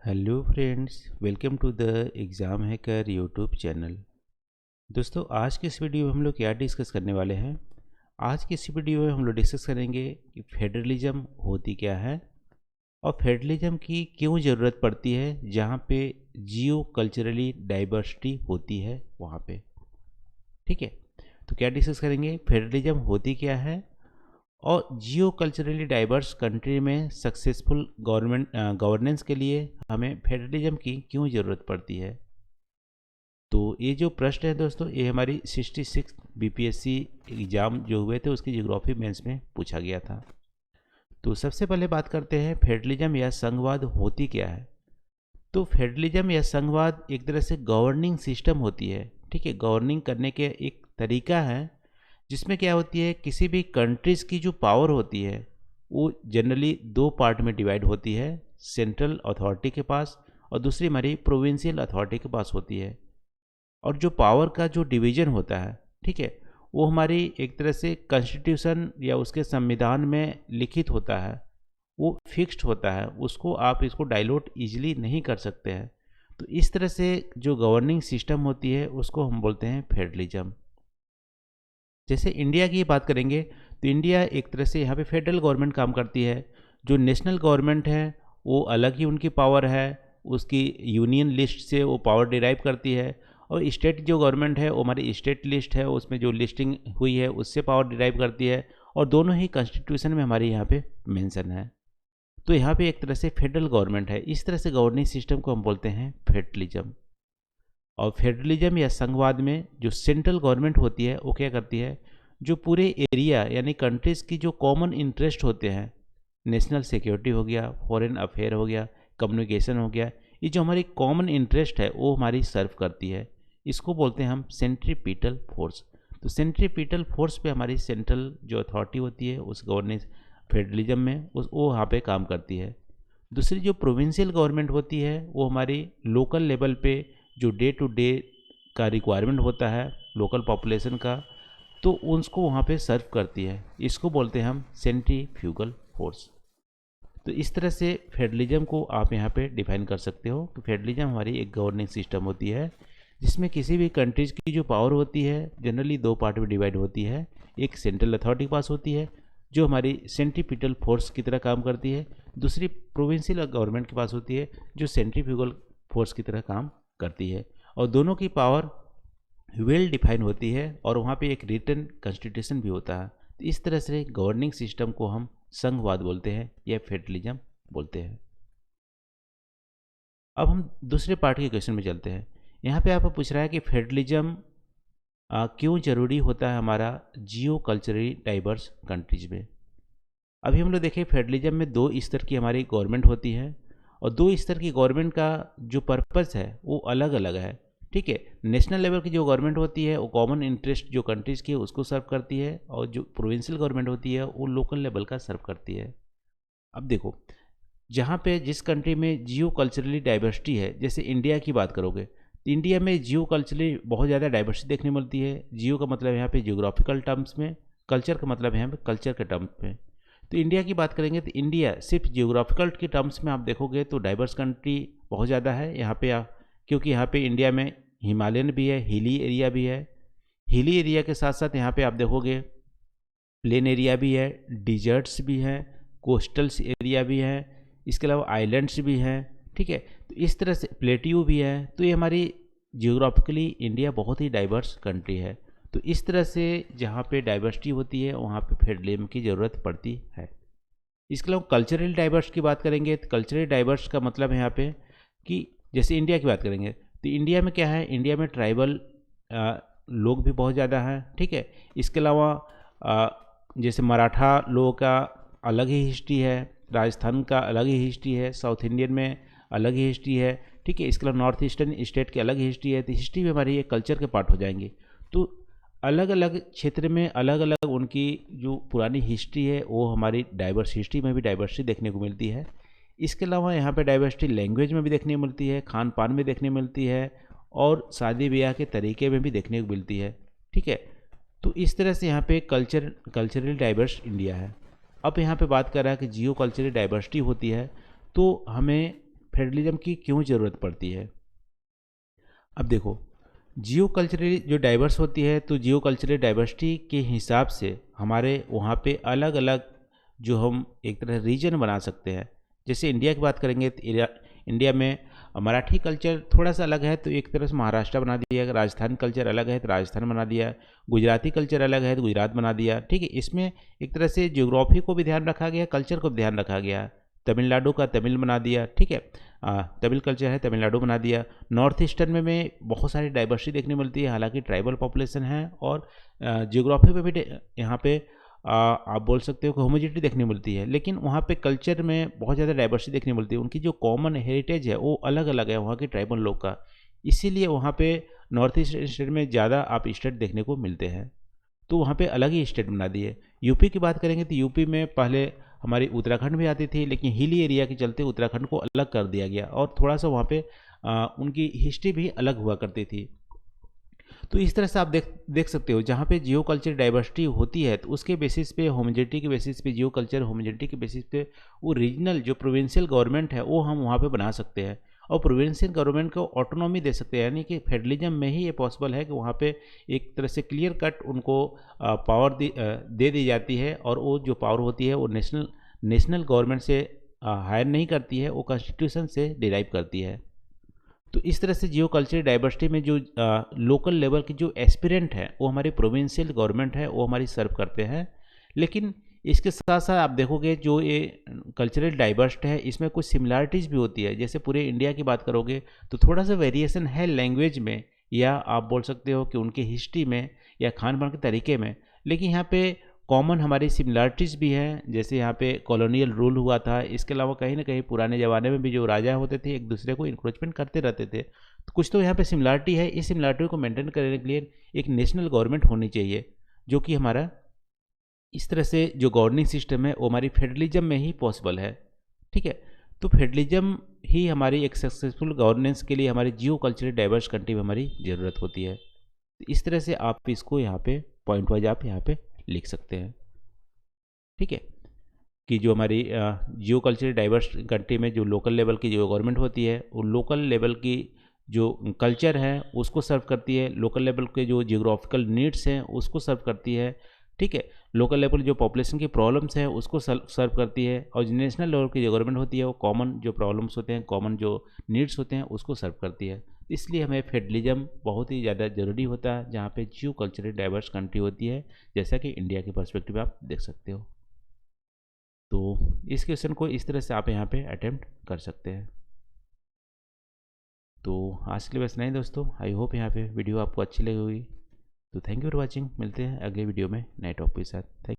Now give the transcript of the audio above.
Hello friends, welcome to the exam hacker YouTube channel. दोस्तों, आज के इस वीडियो में हम लोग क्या डिस्कस करने वाले हैं। आज की इस वीडियो में हम लोग डिस्कस करेंगे कि फेडरलिज्म होती क्या है और फेडरलिज्म की क्यों ज़रूरत पड़ती है जहाँ पे जियो कल्चरली डाइवर्सिटी होती है वहाँ पे। ठीक है, तो क्या डिस्कस करेंगे, फेडरलिज्म होती क्या है और जियो कल्चरली डाइवर्स कंट्री में सक्सेसफुल गवर्नेंस के लिए हमें फेडरलिज्म की क्यों ज़रूरत पड़ती है। तो ये जो प्रश्न है दोस्तों, ये हमारी 66 बीपीएससी एग्ज़ाम जो हुए थे उसकी ज्योग्राफी मेंस में पूछा गया था। तो सबसे पहले बात करते हैं फेडरलिज्म या संघवाद होती क्या है। तो फेडरलिज्म या संघवाद एक तरह से गवर्निंग सिस्टम होती है। ठीक है, गवर्निंग करने के एक तरीका है जिसमें क्या होती है, किसी भी कंट्रीज़ की जो पावर होती है वो जनरली दो पार्ट में डिवाइड होती है। सेंट्रल अथॉरिटी के पास और दूसरी हमारी प्रोविंशियल अथॉरिटी के पास होती है। और जो पावर का जो डिवीजन होता है, ठीक है, वो हमारी एक तरह से कॉन्स्टिट्यूशन या उसके संविधान में लिखित होता है, वो फिक्स्ड होता है, उसको आप इसको डाइल्यूट ईजिली नहीं कर सकते हैं। तो इस तरह से जो गवर्निंग सिस्टम होती है उसको हम बोलते हैं फेडरलिज्म। जैसे इंडिया की बात करेंगे तो इंडिया एक तरह से यहाँ पे फेडरल गवर्नमेंट काम करती है। जो नेशनल गवर्नमेंट है वो अलग ही उनकी पावर है, उसकी यूनियन लिस्ट से वो पावर डिराइव करती है। और स्टेट जो गवर्नमेंट है वो हमारी स्टेट लिस्ट है, उसमें जो लिस्टिंग हुई है उससे पावर डिराइव करती है। और दोनों ही कॉन्स्टिट्यूशन में हमारे यहाँ पे मेंशन है। तो यहाँ पे एक तरह से फेडरल गवर्नमेंट है। इस तरह से गवर्निंग सिस्टम को हम बोलते हैं फेडरलिज्म। और फेडरलिज्म या संघवाद में जो सेंट्रल गवर्नमेंट होती है वो क्या करती है, जो पूरे एरिया यानी कंट्रीज़ की जो कॉमन इंटरेस्ट होते हैं, नेशनल सिक्योरिटी हो गया, फॉरेन अफेयर हो गया, कम्युनिकेशन हो गया, ये जो हमारी कॉमन इंटरेस्ट है वो हमारी सर्व करती है। इसको बोलते हैं हम सेंट्रीपिटल फोर्स। तो सेंट्रीपिटल फोर्स पे हमारी सेंट्रल जो अथॉरिटी होती है उस गवर्नेंस फेडरलिज्म में उस वो वहाँ पे काम करती है। दूसरी जो प्रोविंशियल गवर्नमेंट होती है वो हमारी लोकल लेवल पे जो डे टू डे का रिक्वायरमेंट होता है लोकल पॉपुलेशन का, तो उसको वहाँ पे सर्व करती है। इसको बोलते हैं हम सेंट्रीफ्यूगल फोर्स। तो इस तरह से फेडरलिज्म को आप यहाँ पे डिफाइन कर सकते हो कि फेडरलिज्म हमारी एक गवर्निंग सिस्टम होती है जिसमें किसी भी कंट्रीज़ की जो पावर होती है जनरली दो पार्ट में डिवाइड होती है। एक सेंट्रल अथॉरिटी के पास होती है जो हमारी सेंट्रीपिटल फोर्स की तरह काम करती है, दूसरी प्रोविंशियल गवर्नमेंट के पास होती है जो सेंट्रीफ्यूगल फोर्स की तरह काम करती है। और दोनों की पावर वेल डिफाइन होती है और वहाँ पे एक रिटन कॉन्स्टिट्यूशन भी होता है। तो इस तरह से गवर्निंग सिस्टम को हम संघवाद बोलते हैं या फेडरलिज्म बोलते हैं। अब हम दूसरे पार्ट के क्वेश्चन में चलते हैं। यहाँ पे आपको पूछ रहा है कि फेडरलिज्म क्यों ज़रूरी होता है हमारा जियो कल्चरली डाइवर्स कंट्रीज में। अभी हम लोग देखें फेडरलिज्म में दो स्तर की हमारी गवर्नमेंट होती है और दो स्तर की गवर्नमेंट का जो पर्पस है वो अलग अलग है। ठीक है, नेशनल लेवल की जो गवर्नमेंट होती है वो कॉमन इंटरेस्ट जो कंट्रीज़ की है उसको सर्व करती है और जो प्रोविंशियल गवर्नमेंट होती है वो लोकल लेवल का सर्व करती है। अब देखो, जहाँ पे जिस कंट्री में जियो कल्चरली डाइवर्सिटी है, जैसे इंडिया की बात करोगे तो इंडिया में जियो कल्चरली बहुत ज़्यादा डाइवर्सिटी देखने मिलती है। जियो का मतलब यहाँ पे जियोग्राफिकल टर्म्स में, कल्चर का मतलब यहाँ पे कल्चर के टर्म्स में। तो इंडिया की बात करेंगे तो इंडिया सिर्फ जियोग्राफिकल के टर्म्स में आप देखोगे तो डाइवर्स कंट्री बहुत ज़्यादा है यहाँ पे। क्योंकि यहाँ पे इंडिया में हिमालयन भी है, हिली एरिया भी है। हिली एरिया के साथ साथ यहाँ पे आप देखोगे प्लेन एरिया भी है, डिजर्ट्स भी हैं, कोस्टल्स एरिया भी है, इसके अलावा आइलैंड्स भी हैं। ठीक है, तो इस तरह से प्लेट्यू भी है। तो ये हमारी जियोग्राफिकली इंडिया बहुत ही डाइवर्स कंट्री है। तो इस तरह से जहाँ पे डाइवर्सिटी होती है वहाँ पे फेडरलिज्म की ज़रूरत पड़ती है। इसके अलावा कल्चरल डाइवर्स की बात करेंगे तो कल्चरल डाइवर्स का मतलब है यहाँ पे कि जैसे इंडिया की बात करेंगे तो इंडिया में क्या है, इंडिया में ट्राइबल लोग भी बहुत ज़्यादा हैं। ठीक है, इसके अलावा जैसे मराठा लोगों का अलग ही हिस्ट्री है, राजस्थान का अलग ही हिस्ट्री है, साउथ इंडियन में अलग ही हिस्ट्री है। ठीक है, इसके अलावा नॉर्थ ईस्टर्न स्टेट की अलग हिस्ट्री है। तो हिस्ट्री भी हमारी ये कल्चर के पार्ट हो जाएंगी। तो अलग अलग क्षेत्र में अलग अलग उनकी जो पुरानी हिस्ट्री है वो हमारी डाइवर्स हिस्ट्री में भी डाइवर्सिटी देखने को मिलती है। इसके अलावा यहाँ पे डाइवर्सिटी लैंग्वेज में भी देखने को मिलती है, खान पान में देखने मिलती है और शादी ब्याह के तरीके में भी देखने को मिलती है। ठीक है, तो इस तरह से यहाँ पे कल्चरली डाइवर्स इंडिया है। अब यहाँ पे बात कर रहा है कि जियो कल्चरल डाइवर्सिटी होती है तो हमें फेडरलिज्म की क्यों ज़रूरत पड़ती है। अब देखो, जियो कल्चरली जो डाइवर्स होती है, तो जियो कल्चरल डाइवर्सिटी के हिसाब से हमारे वहाँ पे अलग अलग जो हम एक तरह रीजन बना सकते हैं। जैसे इंडिया की बात करेंगे तो इंडिया में मराठी कल्चर थोड़ा सा अलग है, तो एक तरह से महाराष्ट्र बना दिया। राजस्थान कल्चर अलग है तो राजस्थान बना दिया। गुजराती कल्चर अलग है तो गुजरात बना दिया। ठीक है, इसमें एक तरह से ज्योग्राफी को भी ध्यान रखा गया, कल्चर को भी ध्यान रखा गया। तमिलनाडु का तमिल बना दिया। ठीक है, तमिल कल्चर है, तमिलनाडु बना दिया। नॉर्थ ईस्टर्न में बहुत सारी डाइवर्सिटी देखने मिलती है, हालांकि ट्राइबल पॉपुलेशन है, और जियोग्राफी में भी यहाँ पे आप बोल सकते हो कि होमोजेनिटी देखने मिलती है, लेकिन वहाँ पे कल्चर में बहुत ज़्यादा डाइवर्सिटी देखने मिलती है। उनकी जो कॉमन हेरिटेज है वो अलग अलग है वहाँ के ट्राइबल लोग का, इसीलिए वहाँ पे नॉर्थ ईस्ट स्टेट में ज़्यादा आप स्टेट देखने को मिलते हैं, तो वहाँ पे अलग ही स्टेट बना दिए। यूपी की बात करेंगे तो यूपी में पहले हमारी उत्तराखंड भी आती थी, लेकिन हिली एरिया के चलते उत्तराखंड को अलग कर दिया गया, और थोड़ा सा वहाँ पे उनकी हिस्ट्री भी अलग हुआ करती थी। तो इस तरह से आप देख सकते हो, जहाँ पे जियो कल्चर डाइवर्सिटी होती है तो उसके बेसिस पे, होमोजेनिटी के बेसिस पे, जियो कल्चर होमोजेनिटी के बेसिस पे वो रीजनल जो प्रोविंशियल गवर्नमेंट है वो हम वहाँ पे बना सकते हैं, और प्रोविंशियल गवर्नमेंट को ऑटोनॉमी दे सकते हैं। यानी कि फेडरलिज्म में ही ये पॉसिबल है कि वहाँ पे एक तरह से क्लियर कट उनको पावर दे दी जाती है, और वो जो पावर होती है वो नेशनल गवर्नमेंट से हायर नहीं करती है, वो कॉन्स्टिट्यूशन से डिराइव करती है। तो इस तरह से जियो कल्चरल डाइवर्सिटी में जो लोकल लेवल की जो एस्पिरेंट है वो हमारी प्रोविंशियल गवर्नमेंट है वो हमारी सर्व करते हैं। लेकिन इसके साथ साथ आप देखोगे जो ये कल्चरल डाइवर्सिटी है इसमें कुछ सिमिलरिटीज़ भी होती है। जैसे पूरे इंडिया की बात करोगे तो थोड़ा सा वेरिएशन है लैंग्वेज में, या आप बोल सकते हो कि उनकी हिस्ट्री में या खान पान के तरीके में, लेकिन यहाँ पे कॉमन हमारी सिमिलरिटीज़ भी हैं। जैसे यहाँ पे कॉलोनियल रूल हुआ था, इसके अलावा कहीं ना कहीं पुराने ज़माने में भी जो राजा होते थे एक दूसरे को इंक्रोचमेंट करते रहते थे, तो कुछ तो यहाँ पे सिमिलरिटी है। इस सिमिलरिटी को मेंटेन करने के लिए एक नेशनल गवर्नमेंट होनी चाहिए, जो कि हमारा इस तरह से जो गवर्निंग सिस्टम है वो हमारी फेडरलिज्म में ही पॉसिबल है। ठीक है, तो फेडरलिज्म ही हमारी एक सक्सेसफुल गवर्नेंस के लिए हमारी जियो कल्चरल डाइवर्स कंट्री में हमारी ज़रूरत होती है। इस तरह से आप इसको यहाँ पे पॉइंट वाइज आप यहाँ पे लिख सकते हैं। ठीक है, कि जो हमारी जियो कल्चरल डाइवर्स कंट्री में जो लोकल लेवल की जो गवर्नमेंट होती है वो लोकल लेवल की जो कल्चर है उसको सर्व करती है, लोकल लेवल के जो जियोग्राफिकल नीड्स हैं उसको सर्व करती है। ठीक है, लोकल लेवल जो पॉपुलेशन की प्रॉब्लम्स हैं उसको सर्व करती है, और नेशनल लेवल की जो गवर्नमेंट होती है वो कॉमन जो प्रॉब्लम्स होते हैं, कॉमन जो नीड्स होते हैं उसको सर्व करती है। इसलिए हमें फेडरलिज्म बहुत ही ज़्यादा ज़रूरी होता है जहाँ पे जियो कल्चरल डाइवर्स कंट्री होती है, जैसा कि इंडिया के पर्सपेक्टिव में आप देख सकते हो। तो इस क्वेश्चन को इस तरह से आप यहाँ पे अटेम्प्ट कर सकते हैं। तो आज के लिए बस नहीं दोस्तों, आई होप यहाँ पे वीडियो आपको अच्छी लगी होगी। तो थैंक यू फॉर वॉचिंग, मिलते हैं अगले वीडियो में नए टॉपिक के साथ। थैंक